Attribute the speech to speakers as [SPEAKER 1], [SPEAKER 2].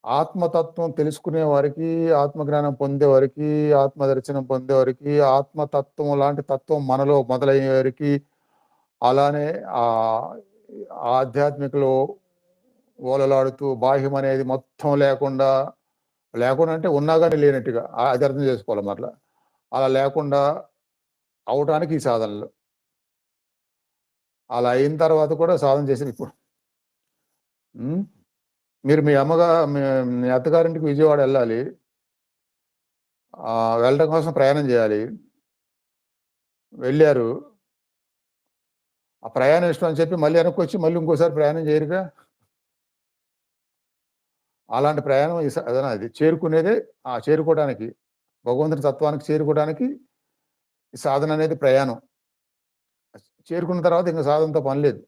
[SPEAKER 1] ఆత్మతత్వం తెలుసుకునే వారికి, ఆత్మజ్ఞానం పొందే వారికి, ఆత్మదర్శనం పొందే వారికి, ఆత్మతత్వం లాంటి తత్వం మనలో మొదలయ్యే వారికి, అలానే ఆధ్యాత్మికలో ఓలలాడుతూ బాహ్యమనేది మొత్తం లేకుండా, లేకుండా అంటే ఉన్నా గాని లేనట్టుగా అది అర్థం చేసుకోవాలి మరలా. అలా లేకుండా అవ్వటానికి ఈ సాధనలు. అలా అయిన తర్వాత కూడా సాధన చేసి ఇప్పుడు హ్మ్. మీరు మీ అత్తగారింటికి విజయవాడ ఎళ్ళాలి. వెళ్ళడం కోసం ప్రయాణం జేయాలి. వెళ్లారు. ఆ ప్రయాణం ఇష్టం అని చెప్పి మళ్ళీ వెనక్కొచ్చి మళ్ళీ ఇంకోసారి ప్రయాణం చేయరుగా. అలాంటి ప్రయాణం ఈ సాధన అది. చేరుకునేదే చేరుకోవడానికి భగవంతుని తత్వానికి చేరుకోవడానికి ఈ సాధన అనేది ప్రయాణం. చేరుకున్న తర్వాత ఇంక సాధనతో పని లేదు.